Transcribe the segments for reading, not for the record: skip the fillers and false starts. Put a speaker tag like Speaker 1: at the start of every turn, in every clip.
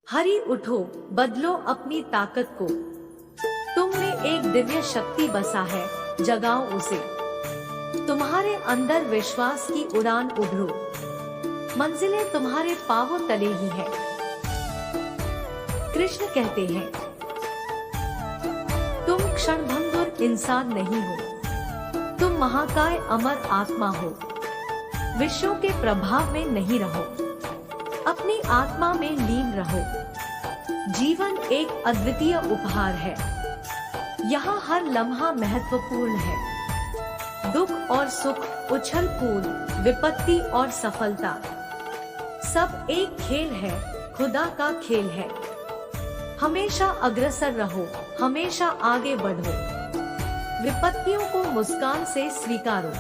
Speaker 1: हरि उठो, बदलो अपनी ताकत को। तुम में एक दिव्य शक्ति बसा है, जगाओ उसे। तुम्हारे अंदर विश्वास की उड़ान उभरो, मंजिलें तुम्हारे पांवों तले ही है। कृष्ण कहते हैं, तुम क्षणभंगुर इंसान नहीं हो, तुम महाकाय अमर आत्मा हो। विषयों के प्रभाव में नहीं रहो, अपनी आत्मा में लीन रहो। जीवन एक अद्वितीय उपहार है, यहाँ हर लम्हा महत्वपूर्ण है। दुख और सुख, उछल कूद, विपत्ति और सफलता, सब एक खेल है, खुदा का खेल है। हमेशा अग्रसर रहो, हमेशा आगे बढ़ो। विपत्तियों को मुस्कान से स्वीकारो,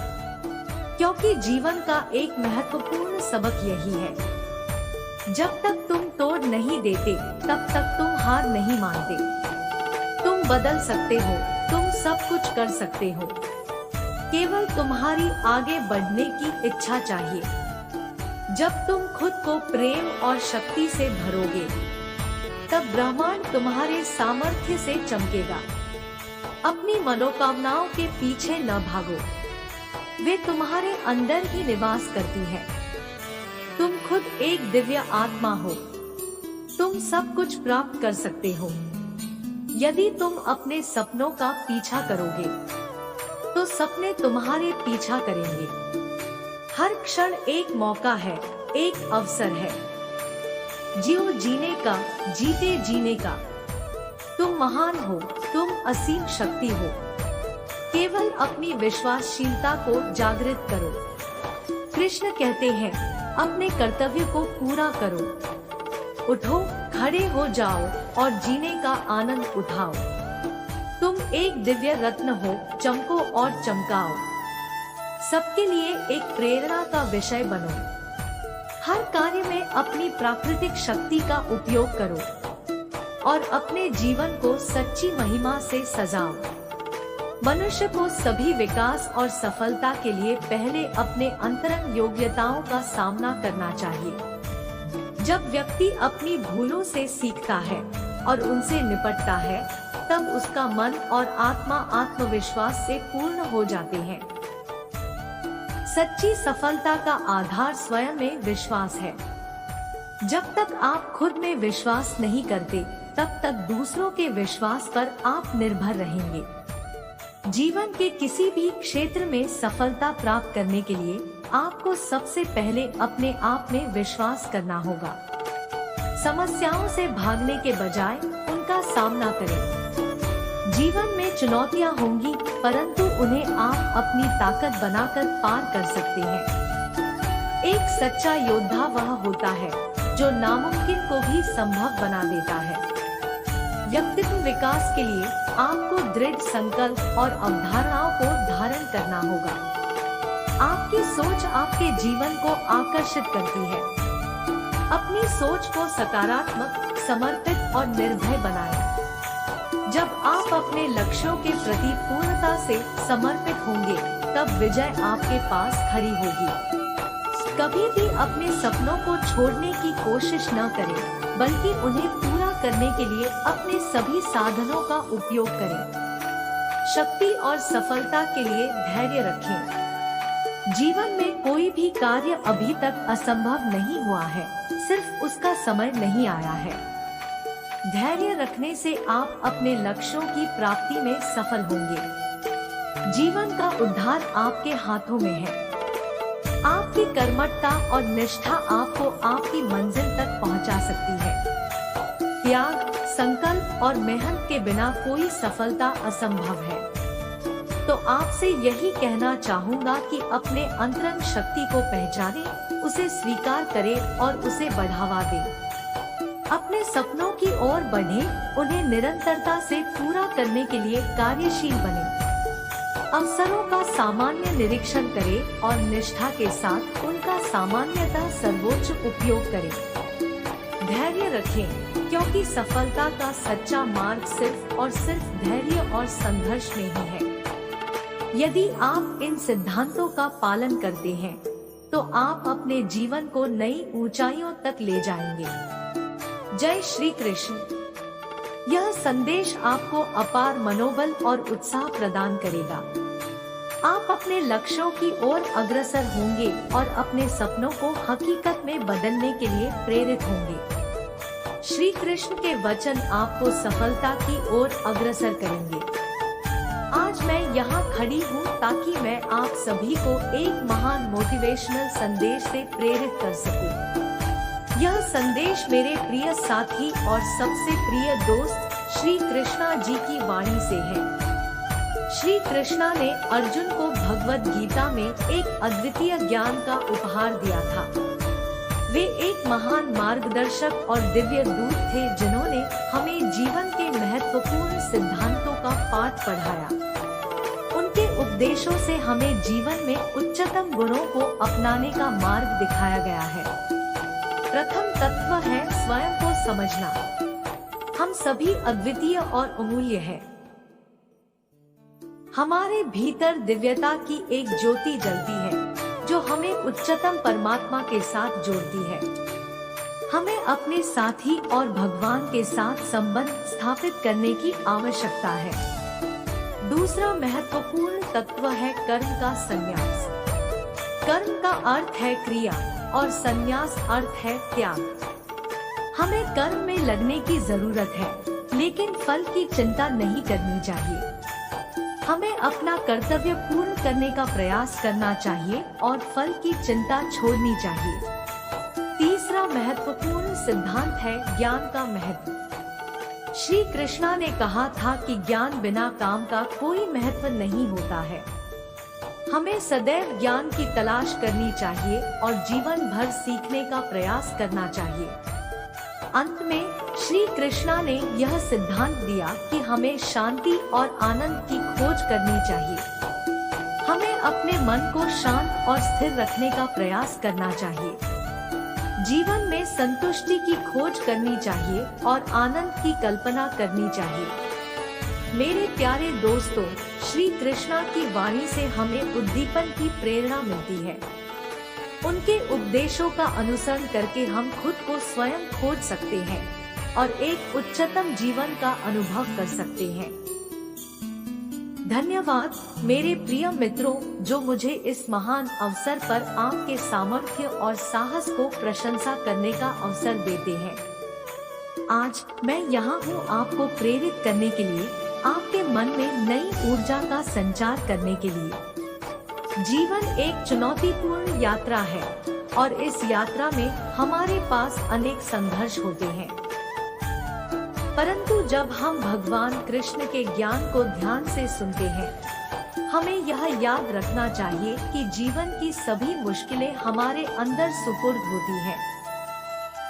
Speaker 1: क्योंकि जीवन का एक महत्वपूर्ण सबक यही है। जब तक तुम तोड़ नहीं देते, तब तक तुम हार नहीं मानते। तुम बदल सकते हो, तुम सब कुछ कर सकते हो। केवल तुम्हारी आगे बढ़ने की इच्छा चाहिए। जब तुम खुद को प्रेम और शक्ति से भरोगे, तब ब्रह्मांड तुम्हारे सामर्थ्य से चमकेगा। अपनी मनोकामनाओं के पीछे न भागो, वे तुम्हारे अंदर ही निवास करती है। तुम खुद एक दिव्य आत्मा हो, तुम सब कुछ प्राप्त कर सकते हो। यदि तुम अपने सपनों का पीछा करोगे, तो सपने तुम्हारे पीछा करेंगे। हर क्षण एक मौका है, एक अवसर है। जियो जीने का, जीते जीने का। तुम महान हो, तुम असीम शक्ति हो। केवल अपनी विश्वासशीलता को जागृत करो। कृष्ण कहते हैं, अपने कर्तव्य को पूरा करो। उठो, खड़े हो जाओ और जीने का आनंद उठाओ। तुम एक दिव्य रत्न हो, चमको और चमकाओ। सबके लिए एक प्रेरणा का विषय बनो। हर कार्य में अपनी प्राकृतिक शक्ति का उपयोग करो और अपने जीवन को सच्ची महिमा से सजाओ। मनुष्य को सभी विकास और सफलता के लिए पहले अपने अंतरंग योग्यताओं का सामना करना चाहिए। जब व्यक्ति अपनी भूलों से सीखता है और उनसे निपटता है, तब उसका मन और आत्मा आत्मविश्वास से पूर्ण हो जाते हैं। सच्ची सफलता का आधार स्वयं में विश्वास है। जब तक आप खुद में विश्वास नहीं करते, तब तक दूसरों के विश्वास पर आप निर्भर रहेंगे। जीवन के किसी भी क्षेत्र में सफलता प्राप्त करने के लिए आपको सबसे पहले अपने आप में विश्वास करना होगा। समस्याओं से भागने के बजाय उनका सामना करें। जीवन में चुनौतियां होंगी, परंतु उन्हें आप अपनी ताकत बनाकर पार कर सकते हैं। एक सच्चा योद्धा वह होता है जो नामुमकिन को भी संभव बना देता है। व्यक्तित्व विकास के लिए आपको दृढ़ संकल्प और अवधारणाओं को धारण करना होगा। आपकी सोच आपके जीवन को आकर्षित करती है। अपनी सोच को सकारात्मक, समर्पित और निर्भय बनाएं। जब आप अपने लक्ष्यों के प्रति पूर्णता से समर्पित होंगे, तब विजय आपके पास खड़ी होगी। कभी भी अपने सपनों को छोड़ने की कोशिश न करें, बल्कि उन्हें पूरा करने के लिए अपने सभी साधनों का उपयोग करें। शक्ति और सफलता के लिए धैर्य रखें। जीवन में कोई भी कार्य अभी तक असंभव नहीं हुआ है, सिर्फ उसका समय नहीं आया है। धैर्य रखने से आप अपने लक्ष्यों की प्राप्ति में सफल होंगे। जीवन का उद्धार आपके हाथों में है। आपकी कर्मठता और निष्ठा आपको आपकी मंजिल तक पहुंचा सकती है। त्याग, संकल्प और मेहनत के बिना कोई सफलता असंभव है। तो आपसे यही कहना चाहूँगा कि अपने अंतरंग शक्ति को पहचानें, उसे स्वीकार करें और उसे बढ़ावा दें। अपने सपनों की ओर बढ़ें, उन्हें निरंतरता से पूरा करने के लिए कार्यशील बनें। अवसरों का सामान्य निरीक्षण करें और निष्ठा के साथ उनका सामान्यतः सर्वोच्च उपयोग करें। धैर्य रखें, क्योंकि सफलता का सच्चा मार्ग सिर्फ और सिर्फ धैर्य और संघर्ष में ही है। यदि आप इन सिद्धांतों का पालन करते हैं, तो आप अपने जीवन को नई ऊंचाइयों तक ले जाएंगे। जय श्री कृष्ण। यह संदेश आपको अपार मनोबल और उत्साह प्रदान करेगा। आप अपने लक्ष्यों की ओर अग्रसर होंगे और अपने सपनों को हकीकत में बदलने के लिए प्रेरित होंगे। श्री कृष्ण के वचन आपको सफलता की ओर अग्रसर करेंगे। आज मैं यहाँ खड़ी हूँ ताकि मैं आप सभी को एक महान मोटिवेशनल संदेश से प्रेरित कर सकूं। यह संदेश मेरे प्रिय साथी और सबसे प्रिय दोस्त श्री कृष्णा जी की वाणी से है। श्री कृष्णा ने अर्जुन को भगवद गीता में एक अद्वितीय ज्ञान का उपहार दिया था। वे एक महान मार्गदर्शक और दिव्य दूत थे जिन्होंने हमें जीवन के महत्वपूर्ण सिद्धांतों का पाठ पढ़ाया। उनके उपदेशों से हमें जीवन में उच्चतम गुणों को अपनाने का मार्ग दिखाया गया है। प्रथम तत्व है स्वयं को समझना। हम सभी अद्वितीय और अमूल्य हैं। हमारे भीतर दिव्यता की एक ज्योति जलती है जो हमें उच्चतम परमात्मा के साथ जोड़ती है। हमें अपने साथी और भगवान के साथ संबंध स्थापित करने की आवश्यकता है। दूसरा महत्वपूर्ण तत्व है कर्म का संन्यास। कर्म का अर्थ है क्रिया और संन्यास अर्थ है त्याग। हमें कर्म में लगने की जरूरत है, लेकिन फल की चिंता नहीं करनी चाहिए। हमें अपना कर्तव्य पूर्ण करने का प्रयास करना चाहिए और फल की चिंता छोड़नी चाहिए। तीसरा महत्वपूर्ण सिद्धांत है ज्ञान का महत्व। श्री कृष्णा ने कहा था कि ज्ञान बिना काम का कोई महत्व नहीं होता है। हमें सदैव ज्ञान की तलाश करनी चाहिए और जीवन भर सीखने का प्रयास करना चाहिए। अंत में श्री कृष्णा ने यह सिद्धांत दिया कि हमें शांति और आनंद की खोज करनी चाहिए। हमें अपने मन को शांत और स्थिर रखने का प्रयास करना चाहिए। जीवन में संतुष्टि की खोज करनी चाहिए और आनंद की कल्पना करनी चाहिए। मेरे प्यारे दोस्तों, श्री कृष्णा की वाणी से हमें उद्दीपन की प्रेरणा मिलती है। उनके उपदेशों का अनुसरण करके हम खुद को स्वयं खोज सकते हैं और एक उच्चतम जीवन का अनुभव कर सकते हैं। धन्यवाद मेरे प्रिय मित्रों, जो मुझे इस महान अवसर पर आपके सामर्थ्य और साहस को प्रशंसा करने का अवसर देते हैं। आज मैं यहाँ हूँ आपको प्रेरित करने के लिए, आपके मन में नई ऊर्जा का संचार करने के लिए। जीवन एक चुनौतीपूर्ण यात्रा है और इस यात्रा में हमारे पास अनेक संघर्ष होते हैं। परंतु जब हम भगवान कृष्ण के ज्ञान को ध्यान से सुनते हैं, हमें यह याद रखना चाहिए कि जीवन की सभी मुश्किलें हमारे अंदर सुपुर्द होती हैं।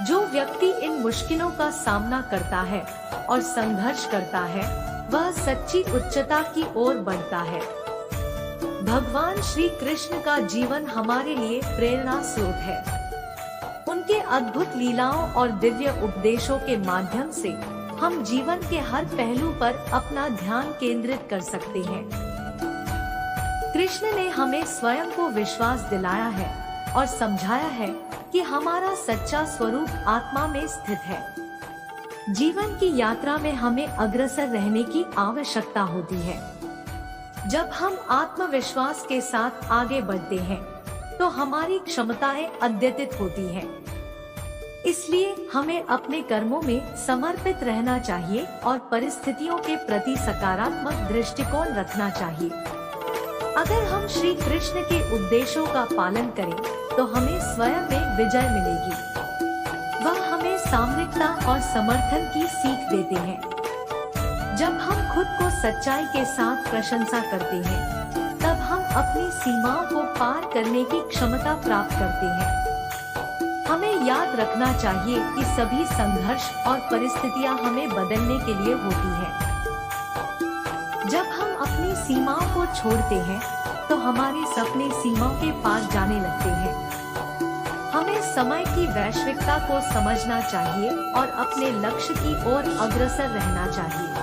Speaker 1: जो व्यक्ति इन मुश्किलों का सामना करता है और संघर्ष करता है, वह सच्ची उच्चता की ओर बढ़ता है। भगवान श्री कृष्ण का जीवन हमारे लिए प्रेरणा स्रोत है। उनके अद्भुत लीलाओं और दिव्य उपदेशों के माध्यम से हम जीवन के हर पहलू पर अपना ध्यान केंद्रित कर सकते हैं। कृष्ण ने हमें स्वयं को विश्वास दिलाया है और समझाया है कि हमारा सच्चा स्वरूप आत्मा में स्थित है। जीवन की यात्रा में हमें अग्रसर रहने की आवश्यकता होती है। जब हम आत्मविश्वास के साथ आगे बढ़ते हैं, तो हमारी क्षमताएं अद्यतित होती हैं। इसलिए हमें अपने कर्मों में समर्पित रहना चाहिए और परिस्थितियों के प्रति सकारात्मक दृष्टिकोण रखना चाहिए। अगर हम श्री कृष्ण के उपदेशों का पालन करें, तो हमें स्वयं में विजय मिलेगी। वह हमें सामरिकता और समर्थन की सीख देते हैं। जब हम खुद को सच्चाई के साथ प्रशंसा करते हैं, तब हम अपनी सीमाओं को पार करने की क्षमता प्राप्त करते हैं। हमें याद रखना चाहिए कि सभी संघर्ष और परिस्थितियां हमें बदलने के लिए होती हैं। जब हम अपनी सीमाओं को छोड़ते हैं, तो हमारे सपने सीमाओं के पार जाने लगते हैं। हमें समय की वैश्विकता को समझना चाहिए और अपने लक्ष्य की ओर अग्रसर रहना चाहिए।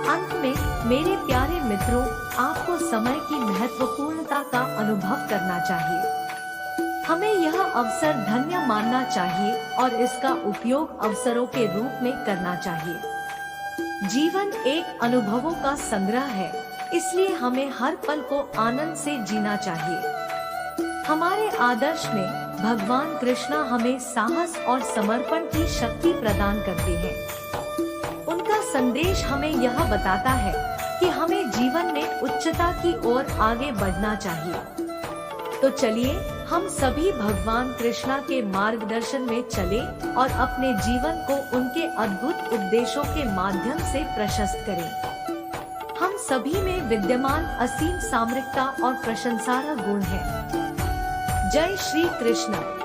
Speaker 1: अंत में मेरे प्यारे मित्रों, आपको समय की महत्वपूर्णता का अनुभव करना चाहिए। हमें यह अवसर धन्य मानना चाहिए और इसका उपयोग अवसरों के रूप में करना चाहिए। जीवन एक अनुभवों का संग्रह है, इसलिए हमें हर पल को आनंद से जीना चाहिए। हमारे आदर्श में भगवान कृष्णा हमें साहस और समर्पण की शक्ति प्रदान करते हैं। उनका संदेश हमें यह बताता है कि हमें जीवन में उच्चता की ओर आगे बढ़ना चाहिए। तो चलिए हम सभी भगवान कृष्णा के मार्गदर्शन में चले और अपने जीवन को उनके अद्भुत उपदेशों के माध्यम से प्रशस्त करें। हम सभी में विद्यमान असीम सामरिकता और प्रशंसा गुण है। जय श्री कृष्ण।